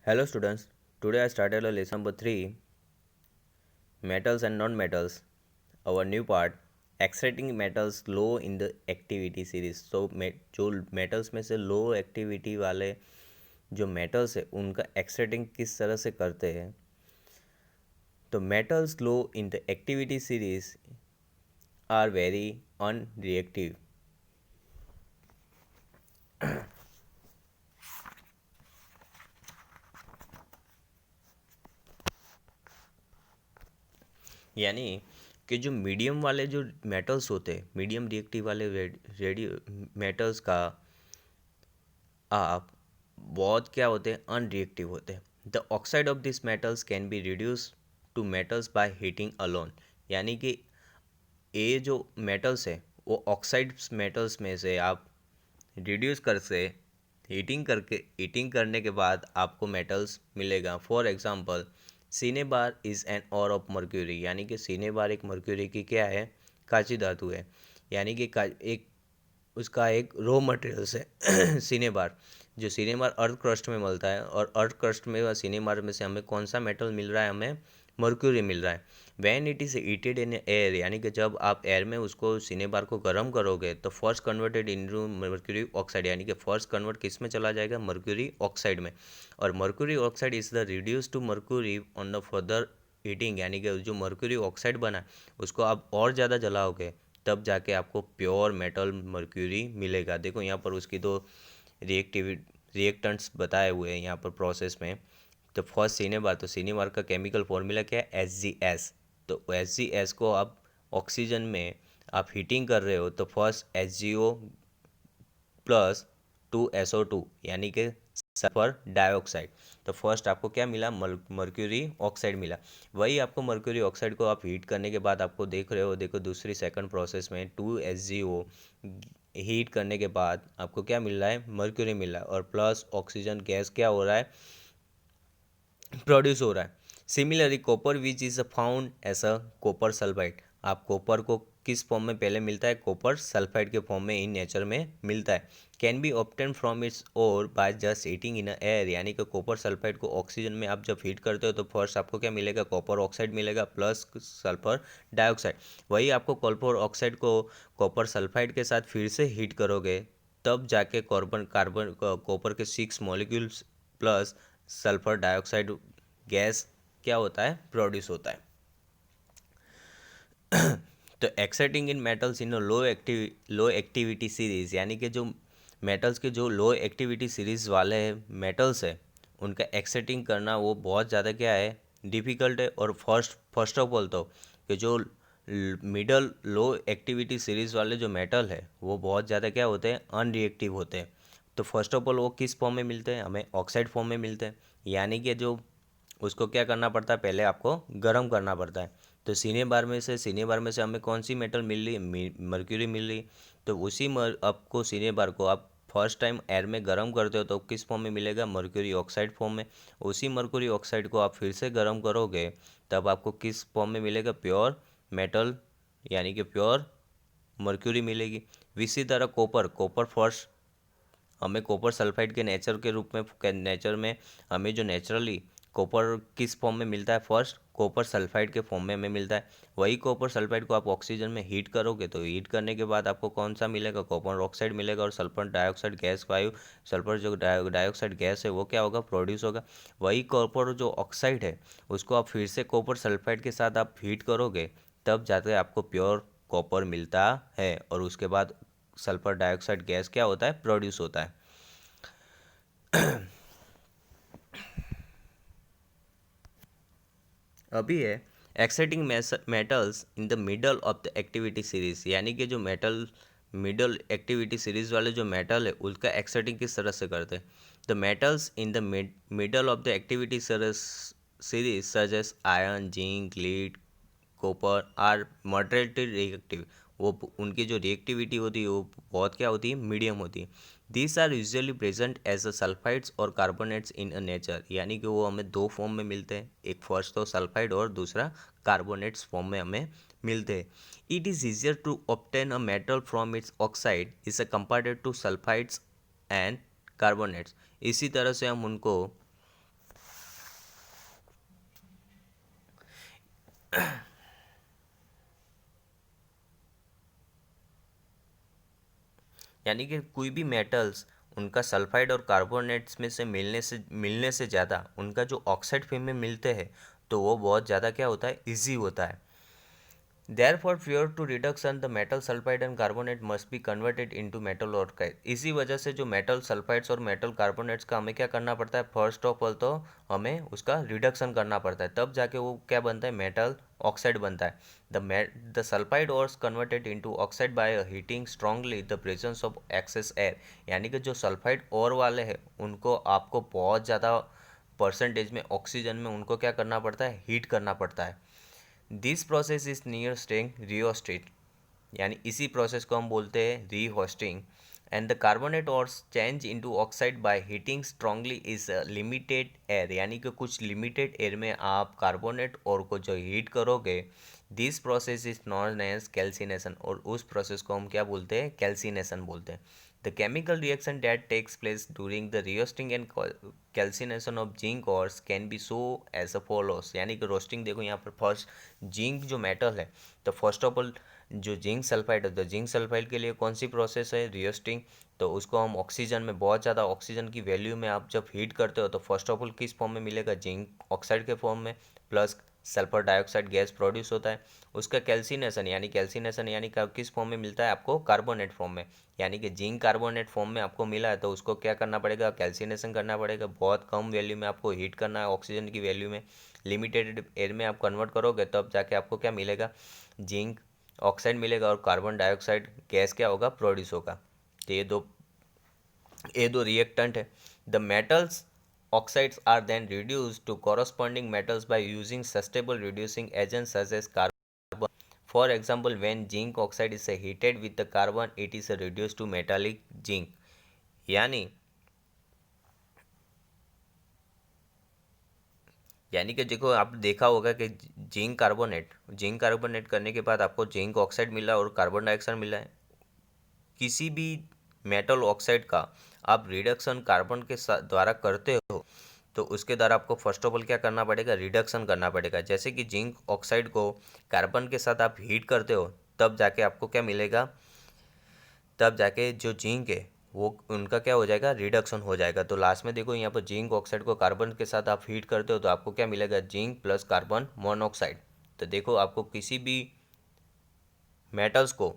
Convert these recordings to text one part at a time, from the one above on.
Hello students, today I started a lesson number 3, metals and non-metals, our new part, exciting metals low in the activity series. So जो metals में से low activity वाले जो metals है उनका exciting किस तरह से करते हैं. तो metals low in the activity series are very unreactive. यानी कि जो मीडियम वाले जो मेटल्स होते हैं, मीडियम रिएक्टिव वाले रेडियो मेटल्स का आप बहुत क्या होते हैं, अनरिएक्टिव होते हैं. The oxide of this metals can be reduce to metals by heating alone. यानी कि ये जो मेटल्स है वो ऑक्साइड मेटल्स में से आप रिड्यूस कर से हीटिंग करने के बाद आपको मेटल्स मिलेगा. For example cinnabar is an और ऑफ मर्क्यूरी. यानी कि सिनेबार एक मर्क्यूरी की क्या है, काची धातु है. यानी कि एक उसका एक रॉ मटेरियल्स है सिनेबार. जो सिनेबार अर्थ क्रस्ट में मिलता है और अर्थ क्रस्ट में सिनेबार में से हमें कौन सा मेटल मिल रहा है, हमें मर्क्यूरी मिल रहा है. When it is heated in air, यानी कि जब आप एयर में उसको सिनेबार को गर्म करोगे तो first converted into mercury oxide. यानी कि फर्स्ट कन्वर्ट किस में चला जाएगा, मर्क्यूरी ऑक्साइड में. और mercury oxide is the reduce to mercury on the further heating. यानी कि जो मर्क्यूरी ऑक्साइड बना उसको आप और ज़्यादा जलाओगे तब जाके आपको प्योर मेटल मर्क्यूरी मिलेगा. देखो यहाँ पर उसकी दो रिएक्टेंट्स बताए हुए हैं यहाँ पर प्रोसेस में. तो फर्स्ट सिनेबार, तो सिनेबार का केमिकल फॉर्मूला क्या है, HgS. तो HgS को आप ऑक्सीजन में आप हीटिंग कर रहे हो तो फर्स्ट HgO प्लस 2SO2 यानी कि सल्फर डाइऑक्साइड. तो फर्स्ट आपको क्या मिला, मर्क्यूरी ऑक्साइड मिला. वही आपको मर्क्यूरी ऑक्साइड को आप हीट करने के बाद आपको देख रहे हो, देखो दूसरी सेकंड प्रोसेस में 2HgO हीट करने के बाद आपको क्या मिल रहा है, मर्क्यूरी मिल रहा है और प्लस ऑक्सीजन गैस क्या हो रहा है, प्रोड्यूस हो रहा है. Similarly copper which is found as a copper sulphide. आप कॉपर को किस फॉर्म में पहले मिलता है, कॉपर सल्फाइड के फॉर्म में इन नेचर में मिलता है. Can be obtain from its ore by just heating in air. यानी कि कॉपर सल्फाइड को ऑक्सीजन में आप जब हीट करते हो तो फर्स्ट आपको क्या मिलेगा, कॉपर ऑक्साइड मिलेगा प्लस सल्फर डाइऑक्साइड. वही आपको कॉपर ऑक्साइड को कॉपर सल्फाइड के साथ फिर से हीट करोगे तब जाके कार्बन कॉपर के 6 molecules plus sulphur dioxide gas क्या होता है, प्रोड्यूस होता है. तो exciting in metals in low activity series. यानी कि जो मेटल्स के जो लो एक्टिविटी सीरीज वाले मेटल्स है उनका एक्साइटिंग करना वो बहुत ज़्यादा क्या है, डिफ़िकल्ट है. और फर्स्ट ऑफ ऑल तो कि जो मिडल लो एक्टिविटी सीरीज वाले जो मेटल है वो बहुत ज़्यादा क्या होते हैं, अनरिएक्टिव होते हैं. तो फर्स्ट ऑफ ऑल वो किस फॉर्म में मिलते हैं, हमें ऑक्साइड फॉर्म में मिलते हैं. यानी कि जो उसको क्या करना पड़ता है, पहले आपको गर्म करना पड़ता है. तो सीने बार में से हमें कौन सी मेटल मिल रही है, मर्क्यूरी मिल रही. तो उसी आपको सीने बार को आप फर्स्ट टाइम एयर में गर्म करते हो तो किस फॉर्म में मिलेगा, मर्क्यूरी ऑक्साइड फॉर्म में. उसी मर्क्यूरी ऑक्साइड को आप फिर से गर्म करोगे तब आपको किस फॉर्म में मिलेगा, प्योर मेटल यानी कि प्योर मर्क्यूरी मिलेगी. इसी तरह कॉपर कॉपर फर्स्ट हमें कॉपर सल्फाइड के नेचर के रूप में नेचर में हमें जो नेचुरली कॉपर किस फॉर्म में मिलता है, फर्स्ट कॉपर सल्फाइड के फॉर्म में हमें मिलता है. वही कॉपर सल्फाइड को आप ऑक्सीजन में हीट करोगे तो हीट करने के बाद आपको कौन सा मिलेगा, कॉपर ऑक्साइड मिलेगा. और सल्फर डाइऑक्साइड गैस वायु सल्फर जो डाइऑक्साइड गैस है वो क्या होगा, प्रोड्यूस होगा. वही कॉपर जो ऑक्साइड है उसको आप फिर से कॉपर सल्फाइड के साथ आप हीट करोगे तब जाते आपको प्योर कॉपर मिलता है. और उसके बाद सल्फर डाइऑक्साइड गैस क्या होता है, प्रोड्यूस होता है. अभी है exciting metals in the middle of the activity series. यानी कि जो मेटल मिडल एक्टिविटी सीरीज वाले जो मेटल है उसका एक्साइटिंग किस तरह से करते हैं. The metals in the middle of the activity series such as iron, zinc, lead, copper are moderately reactive. वो उनकी जो रिएक्टिविटी होती है वो बहुत क्या होती है, मीडियम होती है. These are usually present as a sulphides और कार्बोनेट्स इन अ नेचर. यानी कि वो हमें दो फॉर्म में मिलते हैं, एक फर्स्ट तो सल्फाइड और दूसरा कार्बोनेट्स फॉर्म में हमें मिलते हैं. It is easier to obtain a metal from its oxide is a compared to sulphides and carbonates. इसी तरह से हम उनको यानी कि कोई भी मेटल्स उनका सल्फाइड और कार्बोनेट्स में से मिलने से ज़्यादा उनका जो ऑक्साइड फॉर्म में मिलते हैं, तो वो बहुत ज़्यादा क्या होता है, इजी होता है। Therefore, prior to reduction, the metal sulfide and carbonate must be converted into metal oxide। इसी वजह से जो मेटल सल्फाइड्स और मेटल कार्बोनेट्स का हमें क्या करना पड़ता है, फर्स्ट ऑफ ऑल तो हमें उसका रिडक्शन करना पड़ता है, तब जाके वो क्या बनता है, मेटल ऑक्साइड बनता है। The sulphide ores converted into oxide by heating strongly the presence of excess air. यानी कि जो सल्फाइड ओर वाले हैं उनको आपको बहुत ज़्यादा परसेंटेज में ऑक्सीजन में उनको क्या करना पड़ता है, हीट करना पड़ता है। This process is near staying rheostat, यानी इसी प्रोसेस को हम बोलते हैं रीहोस्टिंग। एंड द कार्बोनेट और change into oxide by heating strongly is limited air, यानी कि कुछ लिमिटेड एयर में आप कार्बोनेट और को जो हीट करोगे, this process is known as calcination, और उस प्रोसेस को हम क्या बोलते हैं, कैल्सिनेशन बोलते हैं। The chemical reaction that takes place during the roasting and calcination of zinc ores can be so as follows। यानी कि रोस्टिंग देखो यहाँ पर फर्स्ट जिंक जो मेटल है, तो फर्स्ट ऑफ ऑल जो जिंक सल्फाइड है, तो जिंक सल्फाइड के लिए कौन सी प्रोसेस है, रियोस्टिंग। तो उसको हम ऑक्सीजन में बहुत ज़्यादा ऑक्सीजन की वैल्यू में आप जब हीट करते हो, तो फर्स्ट ऑफ ऑल किस फॉर्म में मिलेगा, जिंक ऑक्साइड के फॉर्म में, plus sulphur dioxide gas produce होता है। उसका कैल्सिनेशन यानी किस फॉर्म में मिलता है आपको, कार्बोनेट फॉर्म में। यानी कि जिंक कार्बोनेट फॉर्म में आपको मिला है, तो उसको क्या करना पड़ेगा, कैल्सिनेशन करना पड़ेगा, बहुत कम वैल्यू में आपको हीट करना है, ऑक्सीजन की वैल्यू में लिमिटेड एयर में आप कन्वर्ट करोगे, तब जाके आपको क्या मिलेगा, जिंक ऑक्साइड मिलेगा, और कार्बन डाइऑक्साइड गैस क्या होगा, प्रोड्यूस होगा। तो ये दो रिएक्टेंट है। The metals oxides are then reduced to corresponding metals by using sustainable reducing agents such as carbon। For example, when zinc oxide is heated with the carbon, it is reduced to metallic zinc। यानी यानी कि देखो, आप देखा होगा कि zinc carbonate करने के बाद आपको जिंक ऑक्साइड मिला और कार्बन डाइऑक्साइड मिला है। किसी भी मेटल ऑक्साइड का आप रिडक्शन कार्बन के द्वारा करते हो, तो उसके द्वारा आपको फर्स्ट ऑफ ऑल क्या करना पड़ेगा, रिडक्शन करना पड़ेगा। जैसे कि जिंक ऑक्साइड को कार्बन के साथ आप हीट करते हो, तब जाके आपको क्या मिलेगा, तब जाके जो जिंक है वो उनका क्या हो जाएगा, रिडक्शन हो जाएगा। तो लास्ट में देखो यहाँ पर जिंक ऑक्साइड को कार्बन के साथ आप हीट करते हो, तो आपको क्या मिलेगा, जिंक प्लस कार्बन मोनोऑक्साइड। तो देखो, आपको किसी भी मेटल्स को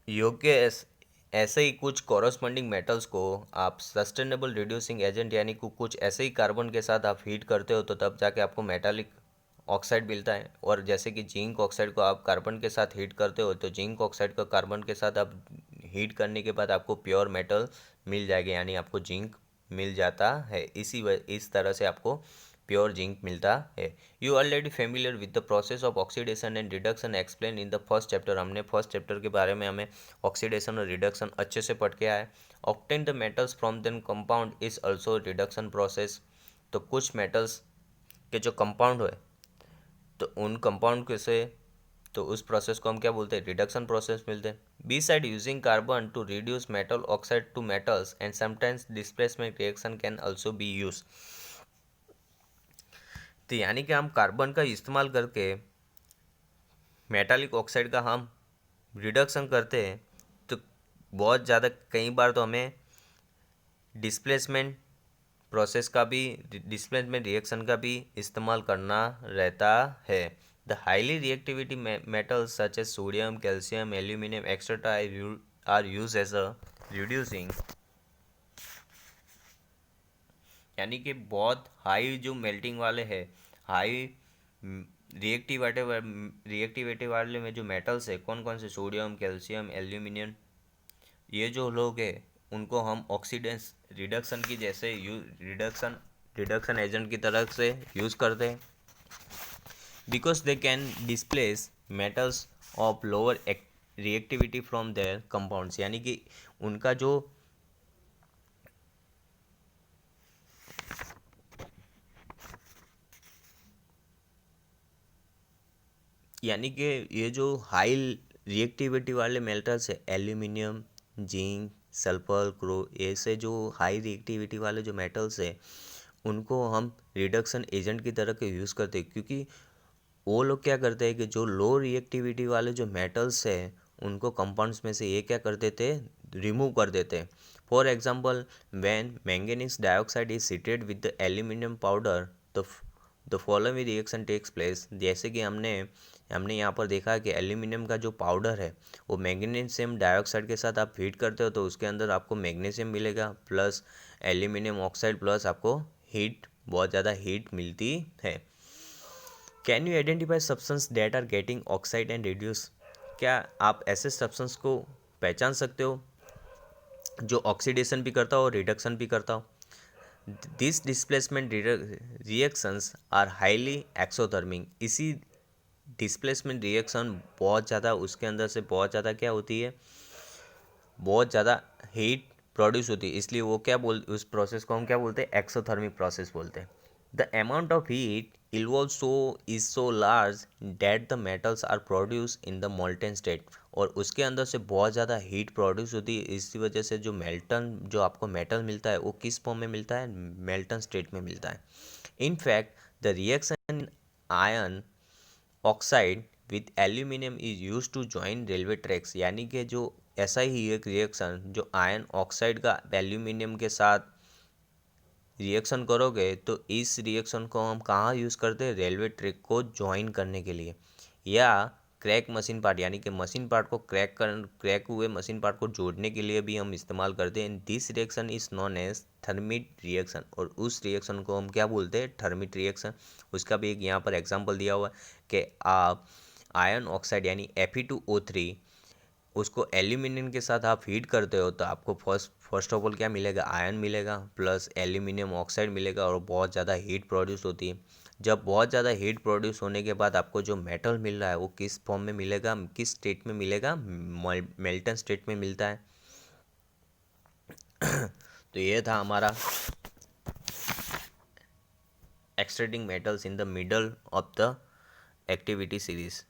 योग्य ऐसे ही कुछ कॉरस्पॉन्डिंग मेटल्स को आप सस्टेनेबल रिड्यूसिंग एजेंट यानी कुछ ऐसे ही कार्बन के साथ आप हीट करते हो, तो तब जाके आपको मेटालिक ऑक्साइड मिलता है। और जैसे कि जिंक ऑक्साइड को आप कार्बन के साथ हीट करते हो, तो जिंक ऑक्साइड को कार्बन के साथ आप हीट करने के बाद आपको प्योर मेटल मिल जाएगा, यानी आपको जिंक मिल जाता है। इस तरह से आपको प्योर जिंक मिलता है। You already familiar with the process of oxidation and reduction explain in the first chapter. हमने फर्स्ट चैप्टर के बारे में हमें ऑक्सीडेशन और रिडक्शन अच्छे से पढ़ के आया है। Obtain the metals from then compound is also reduction process. तो कुछ मेटल्स के जो कंपाउंड है, तो उन कंपाउंड के से तो उस प्रोसेस को हम क्या बोलते हैं, रिडक्शन प्रोसेस मिलते हैं। Besides using carbon to reduce metal oxide to metals and sometimes displacement reaction can also be use. तो यानी कि हम कार्बन का इस्तेमाल करके मेटालिक ऑक्साइड का हम रिडक्शन करते हैं, तो बहुत ज़्यादा कई बार तो हमें डिस्प्लेसमेंट प्रोसेस का भी, डिस्प्लेसमेंट रिएक्शन का भी इस्तेमाल करना रहता है। The highly reactivity metals such as sodium, calcium, aluminium etcetera are use as a reducing. यानी कि बहुत हाई जो मेल्टिंग वाले हैं, हाई रिएक्टिविटी वाले में जो मेटल्स है, कौन कौन से, सोडियम, कैल्शियम, एल्यूमिनियम, ये जो लोग हैं उनको हम ऑक्सीडेंस रिडक्शन की जैसे रिडक्शन एजेंट की तरफ से यूज़ करते हैं। Because they can displace metals of lower reactivity from there compounds. यानी कि उनका जो यानी कि ये जो हाई रिएक्टिविटी वाले मेटल्स है, एल्यूमिनियम, जिंक, सल्फर, क्रो, ऐसे जो हाई रिएक्टिविटी वाले जो मेटल्स है, उनको हम रिडक्शन एजेंट की तरह के यूज़ करते हैं, क्योंकि वो लोग क्या करते हैं कि जो लो रिएक्टिविटी वाले जो मेटल्स है उनको कंपाउंड्स में से ये क्या कर देते हैं, रिमूव कर देते हैं। For example, when manganese dioxide is seated with the aluminium powder, the following reaction takes place. जैसे कि हमने यहाँ पर देखा कि एल्यूमिनियम का जो पाउडर है वो मैग्नीशियम डाइऑक्साइड के साथ आप हीट करते हो तो उसके अंदर आपको मैग्नीशियम मिलेगा प्लस एल्यूमिनियम ऑक्साइड प्लस आपको हीट, बहुत ज़्यादा हीट मिलती है। Can you identify substance that are getting oxide and reduce? क्या आप ऐसे सब्सटेंस को पहचान सकते हो जो ऑक्सीडेशन भी करता हो और रिडक्शन भी करता हो? This displacement reactions are highly exothermic. इसी डिस्प्लेसमेंट रिएक्शन बहुत ज़्यादा, उसके अंदर से बहुत ज़्यादा क्या होती है, बहुत ज़्यादा हीट प्रोड्यूस होती है, इसलिए वो क्या उस प्रोसेस को हम क्या बोलते हैं, एक्सोथर्मिक प्रोसेस बोलते हैं। The amount of heat involve is so large that the metals are produce in the molten state. और उसके अंदर से बहुत ज़्यादा हीट प्रोड्यूस होती है, इसी वजह से जो आपको मेटल मिलता है वो किस फॉर्म में मिलता है, मेल्टन स्टेट में मिलता है। In fact the reaction iron oxide with aluminium is use to join railway tracks. यानी कि जो ऐसा ही एक रिएक्शन जो आयन ऑक्साइड का एल्यूमिनियम के साथ रिएक्शन करोगे तो इस रिएक्शन को हम कहाँ यूज़ करते हैं, रेलवे ट्रैक को ज्वाइन करने के लिए, या क्रैक मशीन पार्ट, यानी कि मशीन पार्ट को क्रैक हुए मशीन पार्ट को जोड़ने के लिए भी हम इस्तेमाल करते हैं। This reaction is known as thermite reaction. और उस रिएक्शन को हम क्या बोलते हैं, थर्मिट रिएक्शन। उसका भी एक यहाँ पर एग्जांपल दिया हुआ है कि आप आयन ऑक्साइड यानी Fe2O3 उसको एल्यूमिनियम के साथ आप हीट करते हो तो आपको फर्स्ट ऑफ ऑल क्या मिलेगा, आयन मिलेगा प्लस एल्यूमिनियम ऑक्साइड मिलेगा और बहुत ज़्यादा हीट प्रोड्यूस होती है। जब बहुत ज़्यादा हीट प्रोड्यूस होने के बाद आपको जो मेटल मिल रहा है वो किस फॉर्म में मिलेगा, किस स्टेट में मिलेगा, मेल्टन स्टेट में मिलता है। तो ये था हमारा extracting metals in the middle of the activity series.